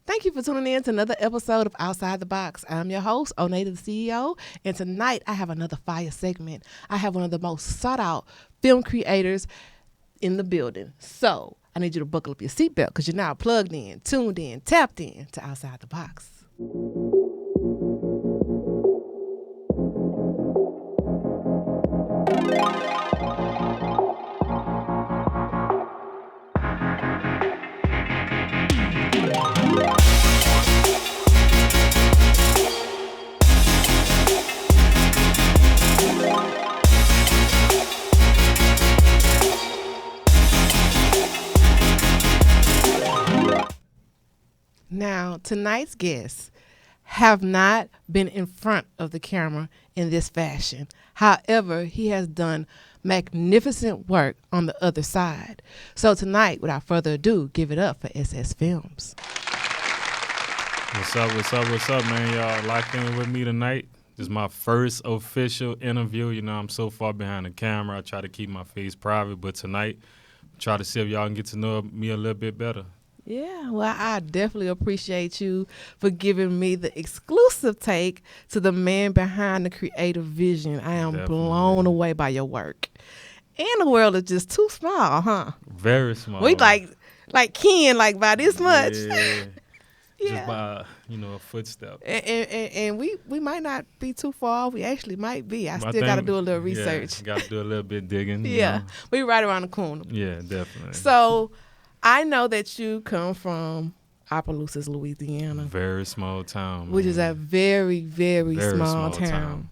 Thank you for tuning in to another episode of Outside the Box. I'm your host, Onney, the CEO, and tonight I have another fire segment. I have one of the most sought-out film creators in the building. So I need you to buckle up your seatbelt because you're now plugged in, tuned in, tapped in to Outside the Box. Now, tonight's guests have not been in front of the camera in this fashion. However, he has done magnificent work on the other side. So tonight, without further ado, give it up for SS Filmz. What's up, man? Y'all locked in with me tonight. This is my first official interview. You know, I'm so far behind the camera. I try to keep my face private, but tonight, try to see if y'all can get to know me a little bit better. Yeah, well, I definitely appreciate you for giving me the exclusive take to the man behind the creative vision. I am blown away by your work. And the world is just too small, huh? Very small. We like Ken, like by this much. Yeah. Yeah. Just by, a footstep. And we might not be too far off. We actually might be. I still got to do a little research. Yeah, got to do a little bit digging. Yeah, we right around the corner. Yeah, definitely. So I know that you come from Opelousas, Louisiana. Very small town. Which is a very, very small town.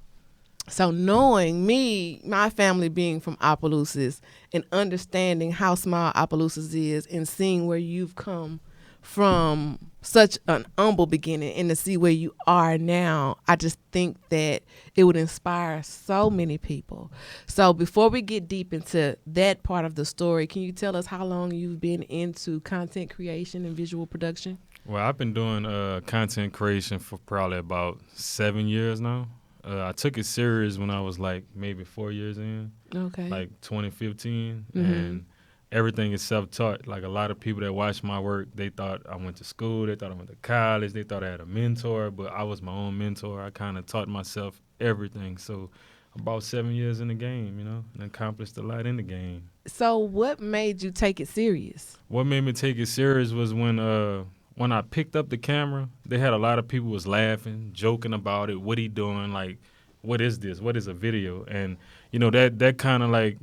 So knowing me, my family being from Opelousas, and understanding how small Opelousas is and seeing where you've come from such an humble beginning and to see where you are now, I just think that it would inspire so many people. So before we get deep into that part of the story, can you tell us how long you've been into content creation and visual production? Well, I've been doing content creation for probably about 7 years now. I took it serious when I was like maybe 4 years in, like 2015, and everything is self-taught. Like a lot of people that watch my work, they thought I went to school, they thought I went to college, they thought I had a mentor, but I was my own mentor. I kind of taught myself everything. So about 7 years in the game, and accomplished a lot in the game. So what made you take it serious? What made me take it serious was when I picked up the camera, they had a lot of people was laughing, joking about it. What he doing? Like, what is this? What is a video? And, that kind of like,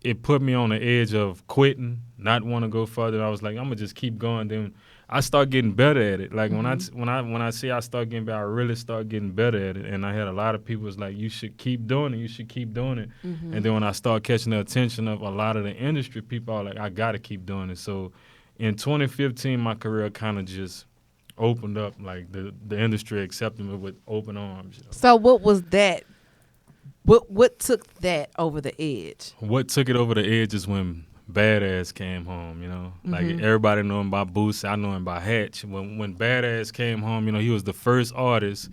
it put me on the edge of quitting, not want to go further. I was like, I'm gonna just keep going. Then I start getting better at it. Like when I say I start getting better, I really start getting better at it. And I had a lot of people was like, you should keep doing it. You should keep doing it. And then when I start catching the attention of a lot of the industry, people are like, I gotta keep doing it. So in 2015, my career kind of just opened up. Like the industry accepted me with open arms. So what was that? What took that over the edge? What took it over the edge is when Badass came home, Like everybody know him by Boosie, I know him by Hatch. When Badass came home, he was the first artist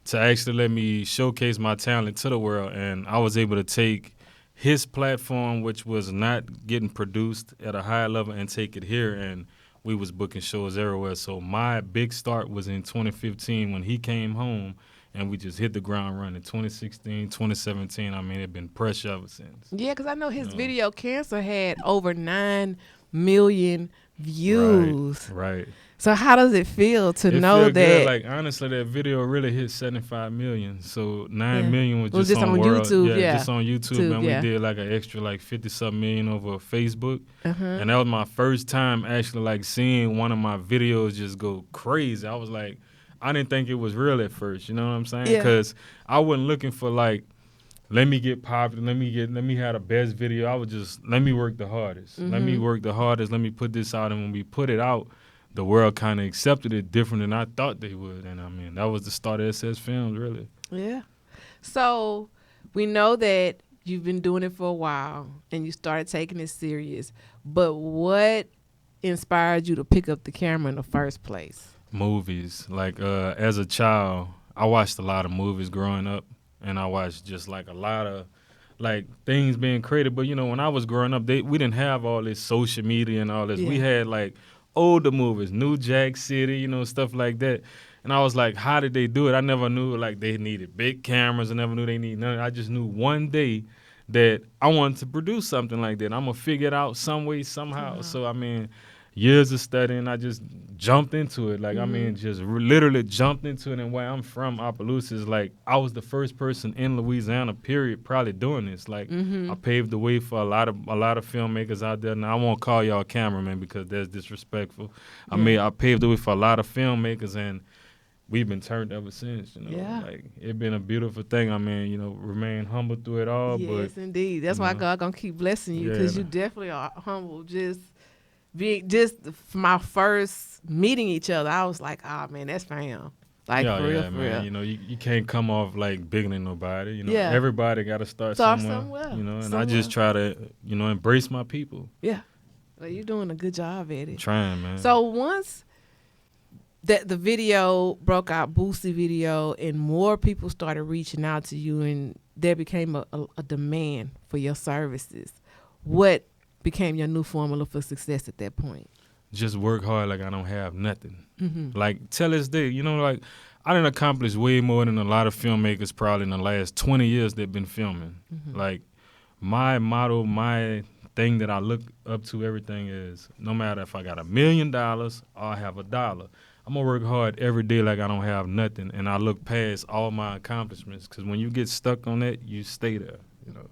to actually let me showcase my talent to the world. And I was able to take his platform, which was not getting produced at a high level, and take it here. And we was booking shows everywhere. So my big start was in 2015 when he came home. And we just hit the ground running. 2016, 2017, it been pressure ever since. Yeah, because I know his video Cancer had over 9 million views. Right. So how does it feel to know that? Good. Like, honestly, that video really hit 75 million. So 9 million was just on YouTube. Yeah, just on YouTube. And we did like an extra 50-something million over Facebook. And that was my first time actually like seeing one of my videos just go crazy. I was like, I didn't think it was real at first, you know what I'm saying? Because I wasn't looking for like, let me get popular, let me have the best video. I was just, let me work the hardest. Let me work the hardest, let me put this out. And when we put it out, the world kind of accepted it different than I thought they would. And that was the start of SS Filmz, really. Yeah. So we know that you've been doing it for a while and you started taking it serious. But what inspired you to pick up the camera in the first place? Movies. Like as a child, I watched a lot of movies growing up, and I watched just like a lot of like things being created. But when I was growing up, we didn't have all this social media and all this. We had like older movies, New Jack City, you know, stuff like that. And I was like, how did they do it? I never knew like they needed big cameras. I never knew they needed none. I just knew one day that I wanted to produce something like that. I'm going to figure it out some way, somehow. So, I mean, years of studying, I just jumped into it. Like, I mean, just literally jumped into it. And where I'm from, Opelousas, is like, I was the first person in Louisiana, period, probably doing this. Like, I paved the way for a lot of filmmakers out there. Now, I won't call y'all cameramen because that's disrespectful. I paved the way for a lot of filmmakers, and we've been turned ever since, you know. Like, it's been a beautiful thing. I mean, you know, remain humble through it all. Yes, but, indeed. That's why God gonna keep blessing you, because you definitely are humble. Just from my first meeting each other, I was like, oh man, that's fam. Like, for real, for man. real. You know, you can't come off like bigger than nobody. You know, everybody got to start somewhere. You know, and I just try to, you know, embrace my people. Yeah, well, you're doing a good job at it. Trying, man. So once that the video broke out, Boosie video, and more people started reaching out to you, and there became a demand for your services, what became your new formula for success at that point? Just work hard like I don't have nothing. Like, till this day, you know, like, I done accomplished way more than a lot of filmmakers probably in the last 20 years they've been filming. Like, my motto, my thing that I look up to everything is, no matter if I got $1 million or I have $1, I'm going to work hard every day like I don't have nothing, and I look past all my accomplishments, because when you get stuck on that, you stay there, you know.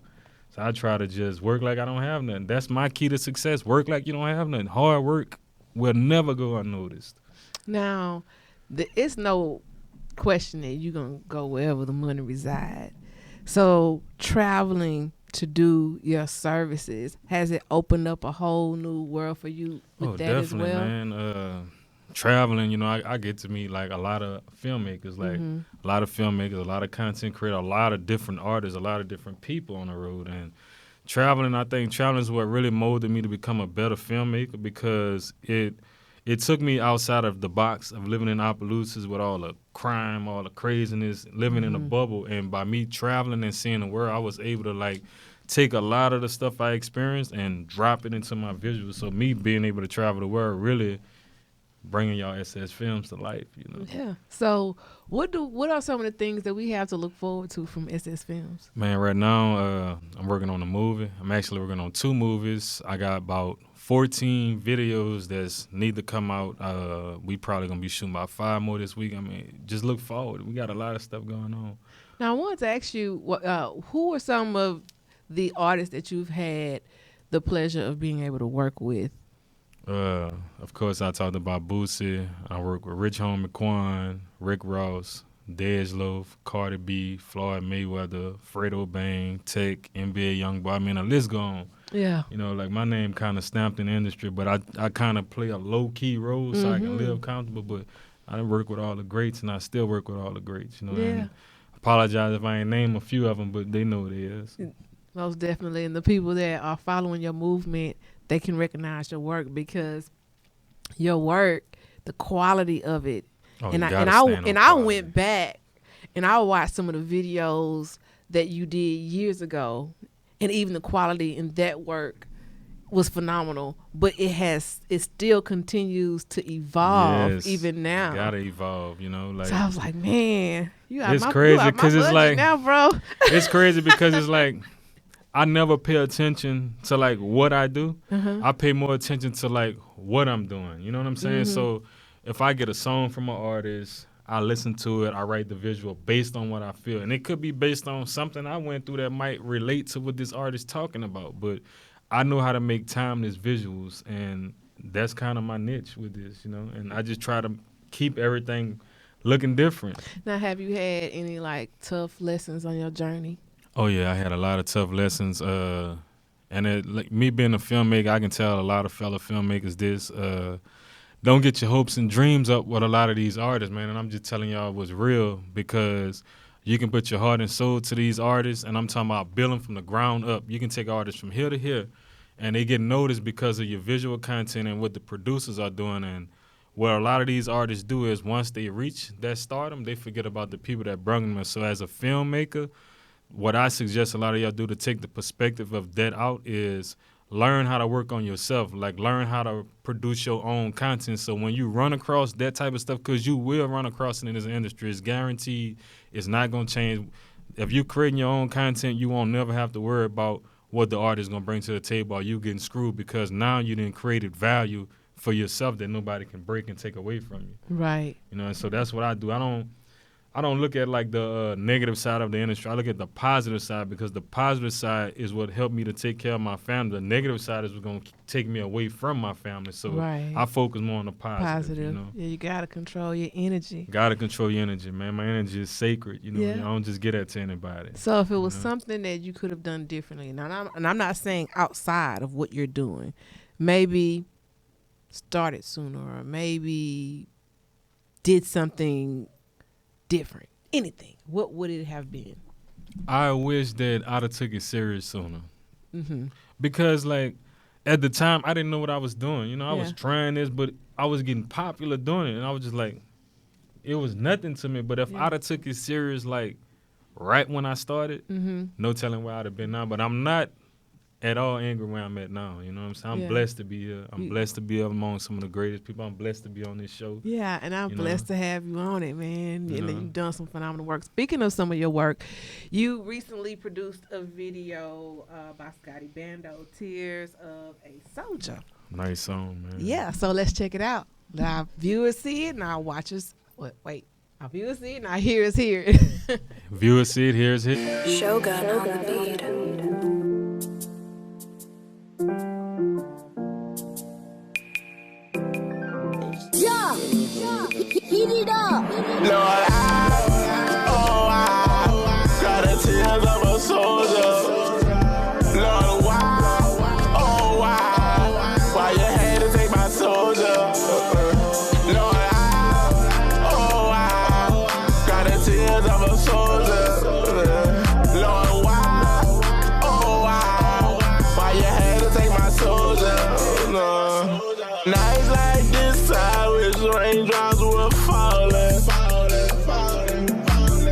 So I try to just work like I don't have nothing. That's my key to success. Work like you don't have nothing. Hard work will never go unnoticed. Now, it's no question that you're going to go wherever the money resides. So traveling to do your services, has it opened up a whole new world for you with that as well? Man. Traveling, you know, I get to meet like a lot of filmmakers, like a lot of content creators, a lot of different artists, a lot of different people on the road. And traveling, I think traveling is what really molded me to become a better filmmaker, because it took me outside of the box of living in Opelousas with all the crime, all the craziness, living in a bubble. And by me traveling and seeing the world, I was able to like take a lot of the stuff I experienced and drop it into my visuals. So me being able to travel the world really bringing y'all SS Films to life, you know. Yeah. So what are some of the things that we have to look forward to from SS Films? Man, right now I'm working on a movie. I'm actually working on 2 movies. I got about 14 videos that's need to come out. We probably gonna be shooting about 5 more this week. I mean, just look forward. We got a lot of stuff going on. Now, I wanted to ask you, who are some of the artists that you've had the pleasure of being able to work with? Of course, I talked about Boosie. I work with Rich Homie Quan, Rick Ross, Dej Loaf, Cardi B, Floyd Mayweather, Fredo Bang, Tech, NBA Youngboy. I mean, the list go on. Yeah. You know, like, my name kind of stamped in the industry, but I kind of play a low-key role so I can live comfortable. But I work with all the greats, and I still work with all the greats, you know. Yeah. And apologize if I ain't name a few of them, but they know it is. Most definitely. And the people that are following your movement, they can recognize your work, because your work, the quality of it. Oh, I went back and I watched some of the videos that you did years ago, and even the quality in that work was phenomenal. But it still continues to evolve even now. Gotta evolve, you know. Like, so I was like, man, it's crazy because it's like now, bro. It's crazy because it's like, I never pay attention to like what I do. I pay more attention to like what I'm doing. You know what I'm saying? So if I get a song from an artist, I listen to it, I write the visual based on what I feel. And it could be based on something I went through that might relate to what this artist talking about. But I know how to make timeless visuals, and that's kind of my niche with this, you know. And I just try to keep everything looking different. Now, have you had any like tough lessons on your journey? Oh, yeah, I had a lot of tough lessons. And like me being a filmmaker, I can tell a lot of fellow filmmakers this. Don't get your hopes and dreams up with a lot of these artists, man. And I'm just telling y'all what's real, because you can put your heart and soul to these artists. And I'm talking about building from the ground up. You can take artists from here to here, and they get noticed because of your visual content and what the producers are doing. And what a lot of these artists do is once they reach that stardom, they forget about the people that brought them. So as a filmmaker, what I suggest a lot of y'all do to take the perspective of that out is learn how to work on yourself, like learn how to produce your own content. So when you run across that type of stuff, because you will run across it in this industry, it's guaranteed. It's not going to change. If you're creating your own content, you won't never have to worry about what the artist is going to bring to the table or you getting screwed, because now you done created value for yourself that nobody can break and take away from you. Right. You know, and so that's what I do. I don't look at like the negative side of the industry. I look at the positive side, because the positive side is what helped me to take care of my family. The negative side is what's going to take me away from my family. So I focus more on the positive. You know? Yeah, you got to control your energy. Got to control your energy, man. My energy is sacred. You know, Yeah. I don't just get that to anybody. So if it was something that you could have done differently, now, and I'm not saying outside of what you're doing, maybe started sooner or maybe did something different, anything, what would it have been? I wish that I'd have took it serious sooner. Mm-hmm. Because, like, at the time, I didn't know what I was doing. You know, I was Yeah. trying this, but I was getting popular doing it. And I was just like, it was nothing to me. But if I'd have took it serious, like, right when I started, no telling where I'd have been now. But I'm not at all angry where I'm at now. You know what I'm saying? I'm blessed to be here. I'm blessed to be among some of the greatest people. I'm blessed to be on this show. Yeah, and I'm blessed to have you on it, man. You And know? you've done some phenomenal work. Speaking of some of your work, you recently produced a video by Scotty Bando, Tears of a Soldier. Nice song, man. Yeah, so let's check it out. Our viewers see it and our watchers, wait. Our viewers see it and our hearers hear it. Viewers see it, here's it. Shogun on the beat. Yeah, heat it up. Lord, I got the tears of a soldier. Lord, why, oh why you had to take my soldier? Lord, I got the tears of a soldier. Lord, why, oh why you had to take my soldier? Nights like this, I wish raindrops were falling.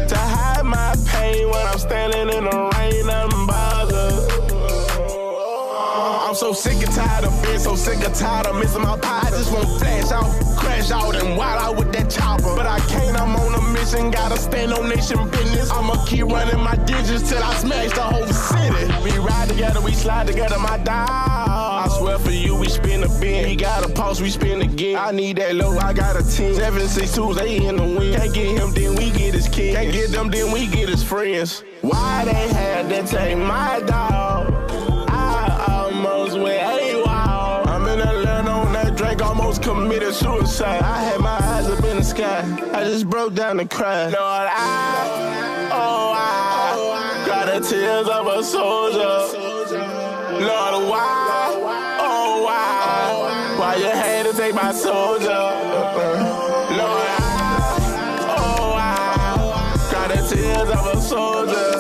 To hide my pain when I'm standing in the rain, I'm bothered. I'm so sick and tired of being so sick and tired of missing my pie. I just want flash out, crash out, and wild out with that chopper. But I can't, I'm on a mission, gotta stand on nation business. I'ma keep running my digits till I smash the whole city. We ride together, we slide together, my dog. I swear for you, we spin a bin. We got a pulse, we spin again. I need that low, I got a team. 762, they in the wind. Can't get him, then we get his kids. Can't get them, then we get his friends. Why they had to take my dog? I almost went AWOL. I'm in Atlanta on that drink, almost committed suicide. I had my eyes up in the sky. I just broke down and cried. Lord, I got the tears of a soldier. Lord, why, oh why you had to take my soldier? Lord, I got the tears of a soldier.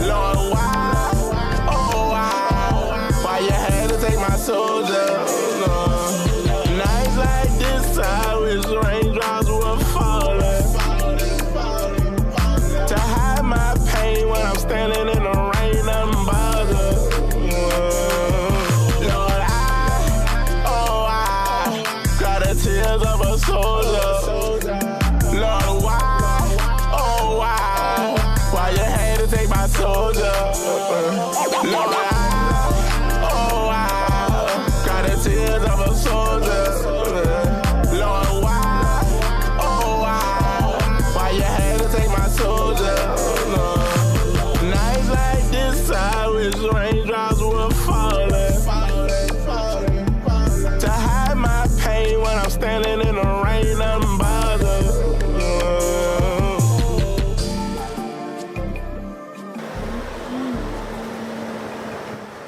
Lord, why, oh why you had to take my soldier? Nights like this, I wish raindrops were falling. To hide my pain when I'm standing in the rain, I'm bothered. Lord, I got the tears of a soldier. Lord, why, oh why you had to take my soldier? Lord, I got the tears of a soldier. Lord, why, oh why you had to take my soldier? Nights like this, I wish raindrops were falling. To hide my pain when I'm standing in the rain, I'm bothered.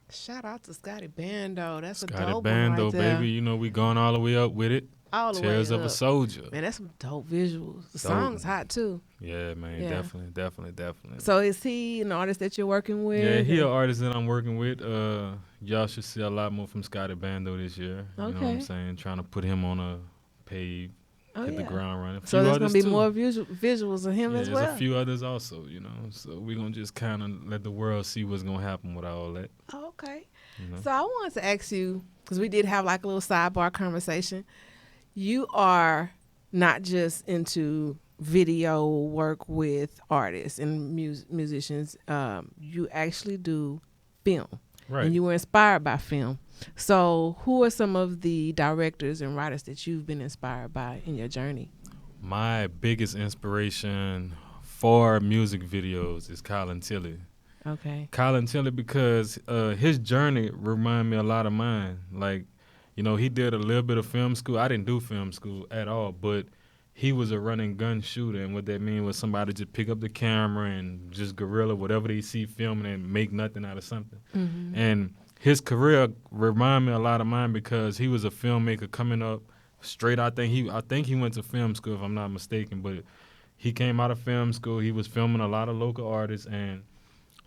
Shout out to Scotty Bando. That's a Scotty dope Bando, one right there. baby. You know, we going all the way up with it. All the Tears way of up. a Soldier. Man, that's some dope visuals. The Dope. song's hot too. Yeah, man, Yeah. definitely. So is he an artist that you're working with? Yeah, he an artist that I'm working with. Y'all should see a lot more from Scotty Bando this year. You know what I'm Okay. saying? Trying to put him on a page. hit the yeah. ground running. So there's going gonna to be more visuals of him as well. There's a few others also, you know. So we're going to just kind of let the world see what's going to happen with all that. Oh, okay. You know? So I wanted to ask you, because we did have like a little sidebar conversation. You are not just into video work with artists and musicians. You actually do film. Right. And you were inspired by film. So who are some of the directors and writers that you've been inspired by in your journey? My biggest inspiration for music videos is Colin Tilley. Okay. Colin Tilley, because his journey remind me a lot of mine. Like, you know, he did a little bit of film school. I didn't do film school at all, but he was a running gun shooter, and what that mean was somebody just pick up the camera and just guerrilla whatever they see filming and make nothing out of something. Mm-hmm. And his career remind me a lot of mine because he was a filmmaker coming up straight. I think he went to film school if I'm not mistaken, but he came out of film school. He was filming a lot of local artists, and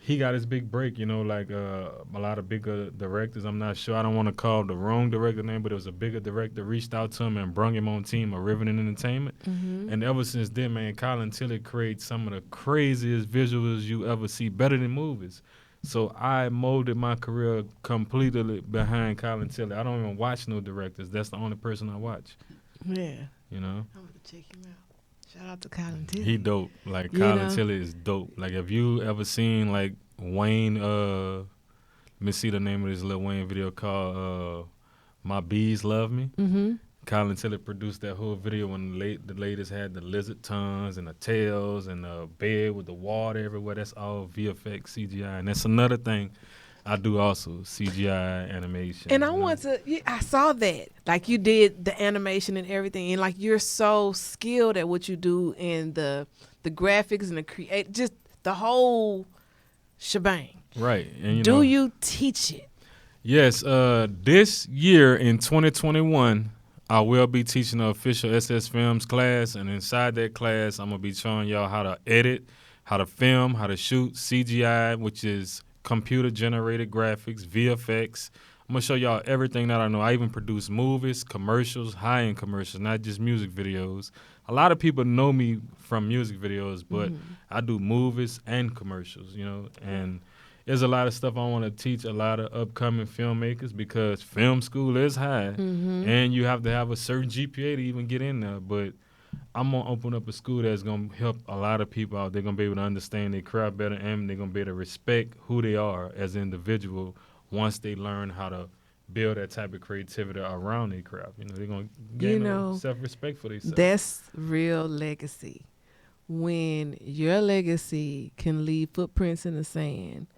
he got his big break, you know, like a lot of bigger directors. I'm not sure. I don't want to call the wrong director name, but it was a bigger director reached out to him and brung him on team of Riveting Entertainment. Mm-hmm. And ever since then, man, Colin Tilley creates some of the craziest visuals you ever see, better than movies. So I molded my career completely behind Colin Tilley. I don't even watch no directors. That's the only person I watch. Yeah. You know? I'm going to check him out. Shout out to Colin Tilley. He dope. Like, You Colin know? Tilley is dope. Like, have you ever seen, like, Wayne, let me see the name of this Lil Wayne video called My Bees Love Me? Mm-hmm. Colin Tilley produced that whole video when the ladies had the lizard tongues and the tails and the bed with the water everywhere. That's all VFX, CGI. And that's another thing I do also, CGI animation. And I you know? want to, I saw that. Like you did the animation and everything. And like you're so skilled at what you do in the graphics and the just the whole shebang. Right. And you do know, you teach it? Yes. This year in 2021, I will be teaching an official SS Filmz class. And inside that class, I'm going to be showing y'all how to edit, how to film, how to shoot CGI, which is computer-generated graphics, VFX. I'm going to show y'all everything that I know. I even produce movies, commercials, high-end commercials, not just music videos. A lot of people know me from music videos, but I do movies and commercials, you know. And there's a lot of stuff I want to teach a lot of upcoming filmmakers because film school is high, and you have to have a certain GPA to even get in there. But I'm going to open up a school that's going to help a lot of people out. They're going to be able to understand their craft better, and they're going to be able to respect who they are as an individual once they learn how to build that type of creativity around their craft. You know, they're going to gain self-respect for themselves. That's real legacy. When your legacy can leave footprints in the sand.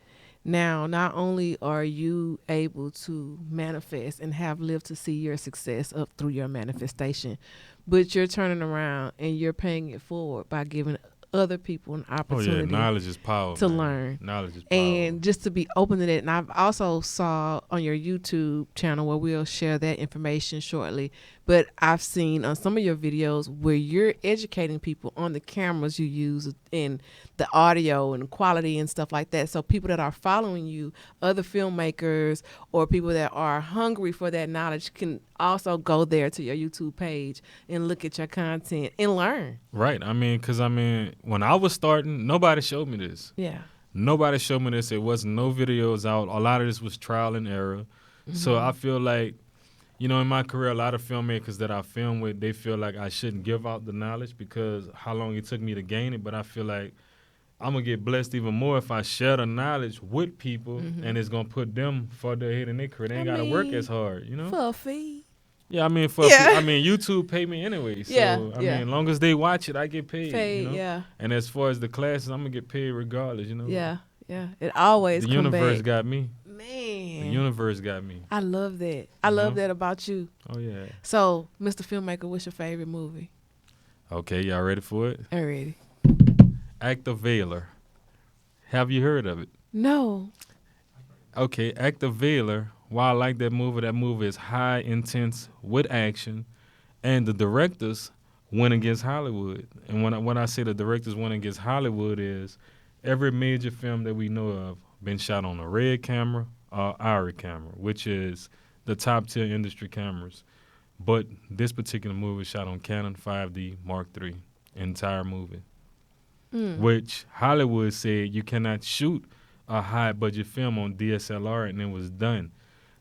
Now, not only are you able to manifest and have lived to see your success up through your manifestation, but you're turning around and you're paying it forward by giving other people an opportunity knowledge is power, to man. learn. Knowledge is power. And just to be open to that. And I've also saw on your YouTube channel where we'll share that information shortly. But I've seen on some of your videos where you're educating people on the cameras you use and the audio and quality and stuff like that. So people that are following you, other filmmakers or people that are hungry for that knowledge can also go there to your YouTube page and look at your content and learn. Right. Because when I was starting, nobody showed me this. Yeah. Nobody showed me this. There wasn't no videos out. A lot of this was trial and error. So I feel like, you know, in my career, a lot of filmmakers that I film with, they feel like I shouldn't give out the knowledge because how long it took me to gain it. But I feel like I'm going to get blessed even more if I share the knowledge with people and it's going to put them further ahead in their career. They ain't got to work as hard, you know? For a fee. Yeah, YouTube pay me anyway. So, as long as they watch it, I get paid. You know? Yeah. And as far as the classes, I'm going to get paid regardless, you know? Yeah. It always The come universe back. got me. Man. The universe got me. I love that. I love that about you. Oh, yeah. So, Mr. Filmmaker, what's your favorite movie? Okay, y'all ready for it? I'm ready. Act of Valor. Have you heard of it? No. Okay, Act of Valor. Why I like that movie is high intense with action, and the directors went against Hollywood. And when I say the directors went against Hollywood is every major film that we know of been shot on a red camera or Iris camera, which is the top tier industry cameras. But this particular movie was shot on Canon 5D Mark III, entire movie. Which Hollywood said you cannot shoot a high-budget film on DSLR, and it was done.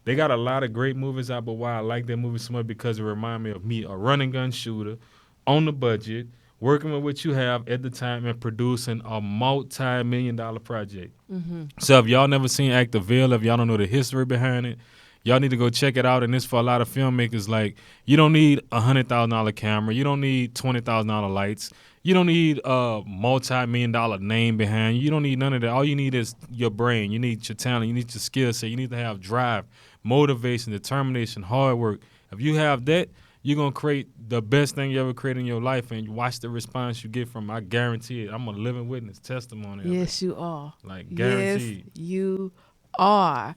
They got a lot of great movies out, but why I like that movie so much because it reminded me of a running gun shooter on the budget, working with what you have at the time and producing a multi-million-dollar project. So if y'all never seen Activille, if y'all don't know the history behind it, y'all need to go check it out. And this for a lot of filmmakers. Like, you don't need a $100,000 camera. You don't need $20,000 lights. You don't need a multi-million-dollar name behind you. You don't need none of that. All you need is your brain. You need your talent. You need your skill set. You need to have drive, motivation, determination, hard work. If you have that, you're going to create the best thing you ever created in your life, and you watch the response you get from it. I guarantee it. I'm a living witness, testimony. Yes, you are. Like, guaranteed. Yes, you are.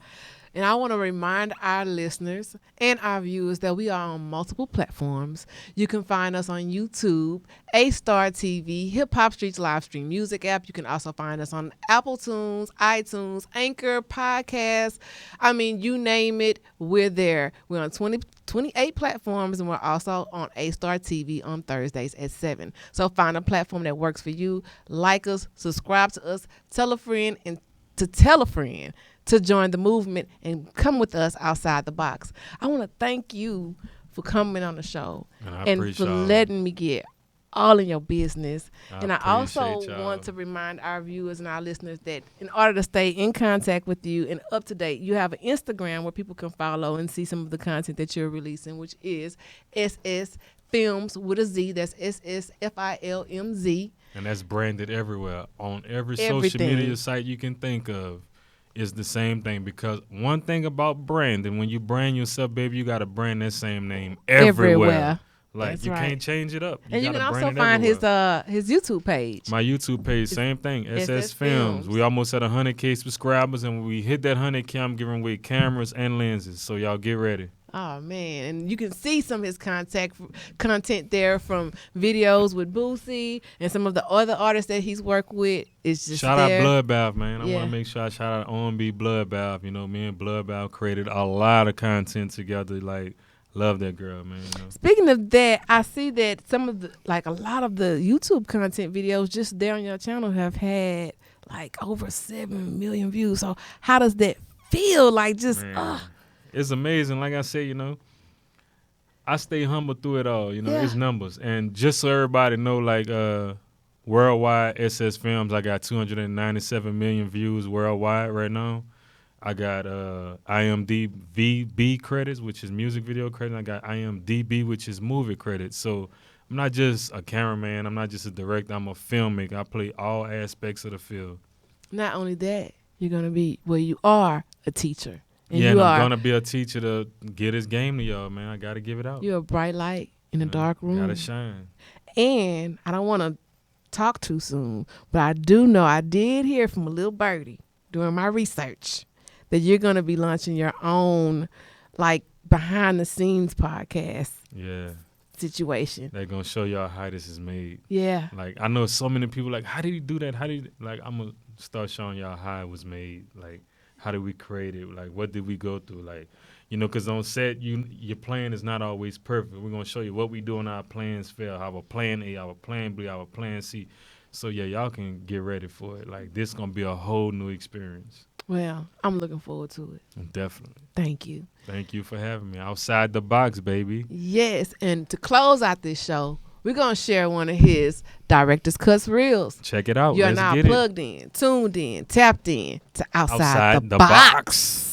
And I want to remind our listeners and our viewers that we are on multiple platforms. You can find us on YouTube, A-Star TV, Hip Hop Streets live stream music app. You can also find us on Apple Tunes, iTunes, Anchor, Podcasts. I mean, you name it, we're there. We're on 28 platforms, and we're also on A-Star TV on Thursdays at 7. So find a platform that works for you. Like us, subscribe to us, tell a friend, and to tell a friend to join the movement and come with us outside the box. I want to thank you for coming on the show and for letting me get all in your business. And I also want to remind our viewers and our listeners that in order to stay in contact with you and up to date, you have an Instagram where people can follow and see some of the content that you're releasing, which is SS Filmz with a Z. That's SSFILMZ. And that's branded everywhere. On every social media site you can think of is the same thing. Because one thing about branding, when you brand yourself, baby, you got to brand that same name everywhere. Like, that's you can't change it up. And you can also find his YouTube page. My YouTube page, same thing, SS Filmz. We almost had 100K subscribers, and when we hit that 100K, I'm giving away cameras and lenses. So y'all get ready. Oh, man. And you can see some of his content there from videos with Boosie and some of the other artists that he's worked with. It's just Shout out Bloodbath, man. I want to make sure I shout out Onney Bloodbath. You know, me and Bloodbath created a lot of content together. Like, love that girl, man. You know? Speaking of that, I see that some of the, like a lot of the YouTube content videos just there on your channel have had like over 7 million views. So how does that feel? Like, just, It's amazing. Like I said, you know, I stay humble through it all. You know, it's numbers. And just so everybody know, like, worldwide SS Filmz, I got 297 million views worldwide right now. I got IMDb credits, which is music video credits. I got IMDb, which is movie credits. So I'm not just a cameraman. I'm not just a director. I'm a filmmaker. I play all aspects of the field. Not only that, you're going to be, well, you are a teacher. And I'm going to be a teacher to get this game to y'all, man. I got to give it out. You're a bright light in a dark room. Got to shine. And I don't want to talk too soon, but I do know I did hear from a little birdie during my research that you're going to be launching your own, like, behind-the-scenes podcast situation. They're going to show y'all how this is made. Yeah. Like, I know so many people, like, how did he do that? How did, like, I'm going to start showing y'all how it was made. Like, how did we create it? Like, what did we go through? Like, you know, because on set, your plan is not always perfect. We're going to show you what we do when our plans fail, our plan A, our plan B, our plan C. So, yeah, y'all can get ready for it. Like, this is going to be a whole new experience. Well, I'm looking forward to it. Definitely. Thank you. Thank you for having me. Outside the box, baby. Yes, and to close out this show, we're going to share one of his Director's Cuts reels. Check it out. You're now plugged in, tuned in, tapped in to Outside the Box.